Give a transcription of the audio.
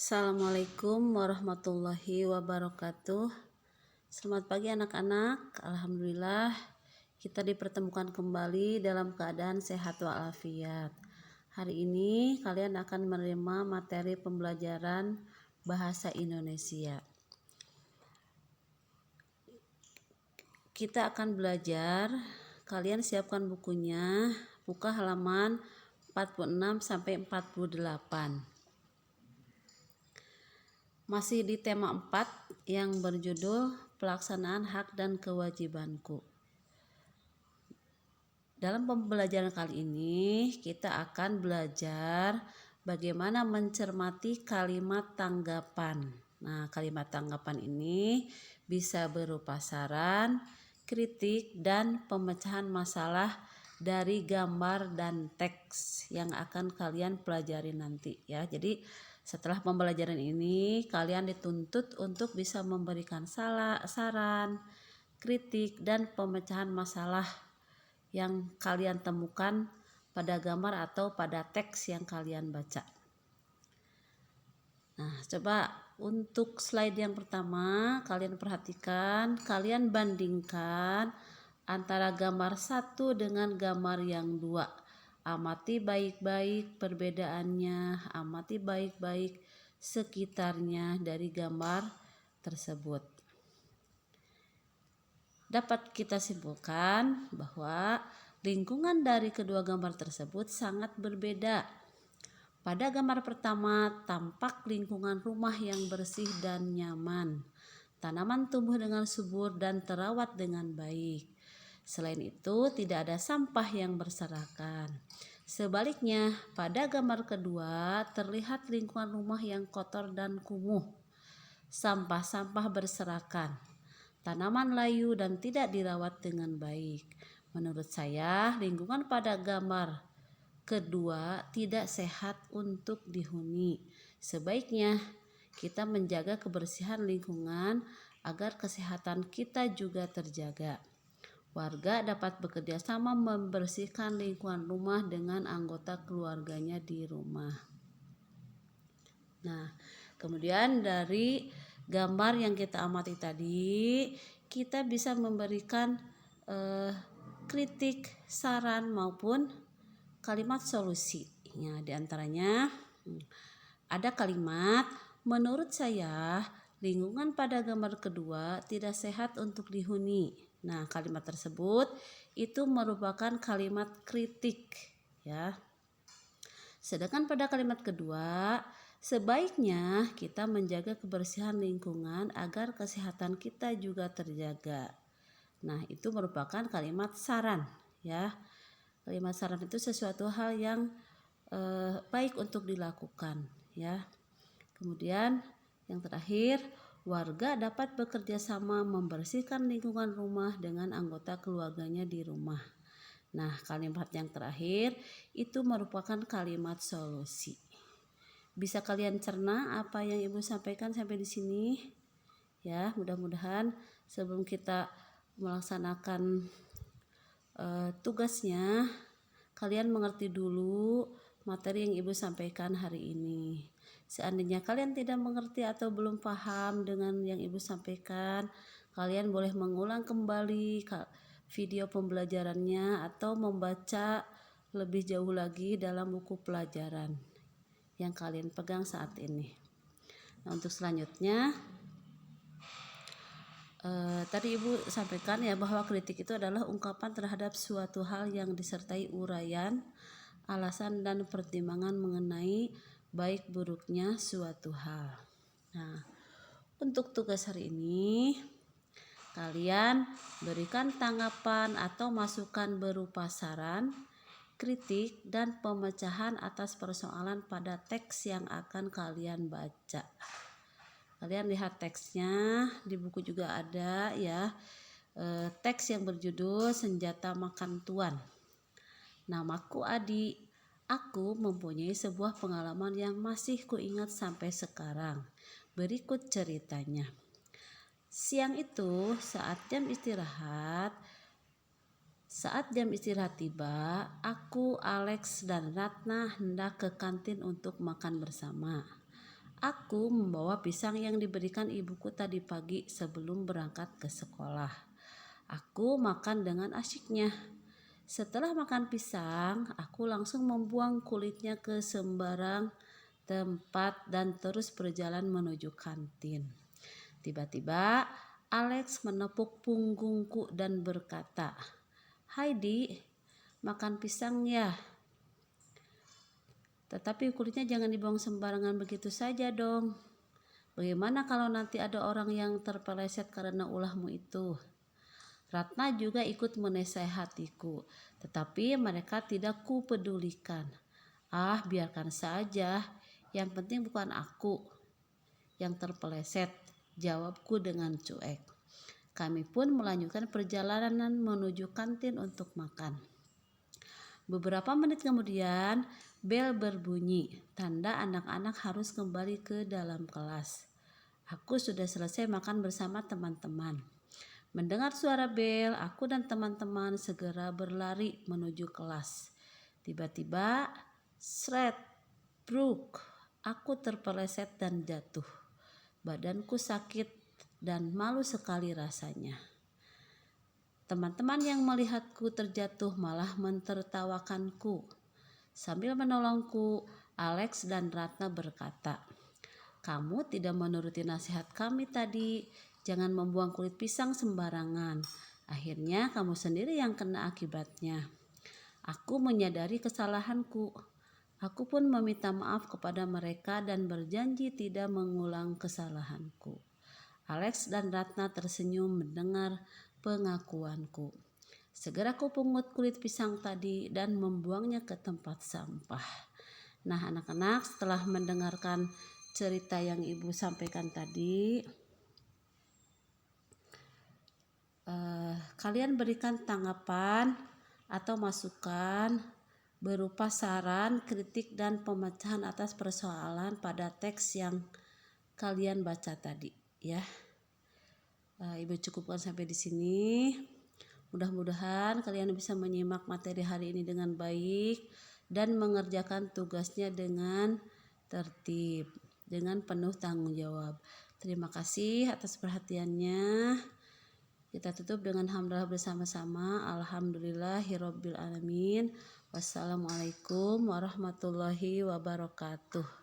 Assalamualaikum warahmatullahi wabarakatuh. Selamat pagi anak-anak. Alhamdulillah kita dipertemukan kembali dalam keadaan sehat walafiat. Hari ini kalian akan menerima materi pembelajaran bahasa Indonesia. Kita akan belajar, kalian siapkan bukunya, buka halaman 46 sampai 48. Masih di tema 4 yang berjudul pelaksanaan hak dan kewajibanku. Dalam pembelajaran kali ini kita akan belajar bagaimana mencermati kalimat tanggapan. Nah, kalimat tanggapan ini bisa berupa saran, kritik, dan pemecahan masalah dari gambar dan teks yang akan kalian pelajari nanti ya. Jadi setelah pembelajaran ini kalian dituntut untuk bisa memberikan saran, kritik, dan pemecahan masalah yang kalian temukan pada gambar atau pada teks yang kalian baca. Nah, coba untuk slide yang pertama kalian perhatikan, kalian bandingkan antara gambar 1 dengan gambar yang 2. Amati baik-baik perbedaannya, amati baik-baik sekitarnya dari gambar tersebut. Dapat kita simpulkan bahwa lingkungan dari kedua gambar tersebut sangat berbeda. Pada gambar pertama tampak lingkungan rumah yang bersih dan nyaman. Tanaman tumbuh dengan subur dan terawat dengan baik. Selain itu, tidak ada sampah yang berserakan. Sebaliknya, pada gambar kedua terlihat lingkungan rumah yang kotor dan kumuh. Sampah-sampah berserakan. Tanaman layu dan tidak dirawat dengan baik. Menurut saya, lingkungan pada gambar kedua tidak sehat untuk dihuni. Sebaiknya kita menjaga kebersihan lingkungan agar kesehatan kita juga terjaga. Warga dapat bekerja sama membersihkan lingkungan rumah dengan anggota keluarganya di rumah. Nah, kemudian dari gambar yang kita amati tadi, kita bisa memberikan kritik, saran maupun kalimat solusi. Ya, di antaranya ada kalimat, menurut saya lingkungan pada gambar kedua tidak sehat untuk dihuni. Nah, kalimat tersebut itu merupakan kalimat kritik ya. Sedangkan pada kalimat kedua, sebaiknya kita menjaga kebersihan lingkungan agar kesehatan kita juga terjaga. Nah, itu merupakan kalimat saran ya. Kalimat saran itu sesuatu hal yang baik untuk dilakukan ya. Kemudian yang terakhir, warga dapat bekerja sama membersihkan lingkungan rumah dengan anggota keluarganya di rumah. Nah, kalimat yang terakhir itu merupakan kalimat solusi. Bisa kalian cerna apa yang Ibu sampaikan sampai di sini? Ya, mudah-mudahan sebelum kita melaksanakan tugasnya, kalian mengerti dulu materi yang Ibu sampaikan hari ini. Seandainya kalian tidak mengerti atau belum paham dengan yang Ibu sampaikan, kalian boleh mengulang kembali video pembelajarannya atau membaca lebih jauh lagi dalam buku pelajaran yang kalian pegang saat ini. Nah, untuk selanjutnya tadi Ibu sampaikan ya bahwa kritik itu adalah ungkapan terhadap suatu hal yang disertai uraian, alasan dan pertimbangan mengenai baik buruknya suatu hal. Nah, untuk tugas hari ini kalian berikan tanggapan atau masukan berupa saran, kritik, dan pemecahan atas persoalan pada teks yang akan kalian baca. Kalian lihat teksnya, di buku juga ada ya, teks yang berjudul Senjata Makan Tuan. Namaku Adi, aku mempunyai sebuah pengalaman yang masih kuingat sampai sekarang. Berikut ceritanya. Siang itu saat jam istirahat tiba, aku, Alex, dan Ratna hendak ke kantin untuk makan bersama. Aku membawa pisang yang diberikan ibuku tadi pagi sebelum berangkat ke sekolah. Aku makan dengan asyiknya. Setelah makan pisang, aku langsung membuang kulitnya ke sembarang tempat dan terus berjalan menuju kantin. Tiba-tiba, Alex menepuk punggungku dan berkata, "Heidi, makan pisang ya. Tetapi kulitnya jangan dibuang sembarangan begitu saja dong. Bagaimana kalau nanti ada orang yang terpeleset karena ulahmu itu?" Ratna juga ikut menasehatiku, tetapi mereka tidak kupedulikan. "Ah, biarkan saja. Yang penting bukan aku yang terpeleset," jawabku dengan cuek. Kami pun melanjutkan perjalanan menuju kantin untuk makan. Beberapa menit kemudian, bel berbunyi, tanda anak-anak harus kembali ke dalam kelas. Aku sudah selesai makan bersama teman-teman. Mendengar suara bel, aku dan teman-teman segera berlari menuju kelas. Tiba-tiba, sret, bruk, aku terpeleset dan jatuh. Badanku sakit dan malu sekali rasanya. Teman-teman yang melihatku terjatuh malah mentertawakanku. Sambil menolongku, Alex dan Ratna berkata, "Kamu tidak menuruti nasihat kami tadi. Jangan membuang kulit pisang sembarangan. Akhirnya kamu sendiri yang kena akibatnya." Aku menyadari kesalahanku. Aku pun meminta maaf kepada mereka dan berjanji tidak mengulang kesalahanku. Alex dan Ratna tersenyum mendengar pengakuanku. Segera aku pungut kulit pisang tadi dan membuangnya ke tempat sampah. Nah, anak-anak, setelah mendengarkan cerita yang ibu sampaikan tadi, kalian berikan tanggapan atau masukan berupa saran, kritik, dan pemecahan atas persoalan pada teks yang kalian baca tadi, ya. Ibu cukupkan sampai di sini. Mudah-mudahan kalian bisa menyimak materi hari ini dengan baik dan mengerjakan tugasnya dengan tertib, dengan penuh tanggung jawab. Terima kasih atas perhatiannya. Kita tutup dengan hamdalah bersama-sama. Alhamdulillahirabbil alamin. Wassalamualaikum warahmatullahi wabarakatuh.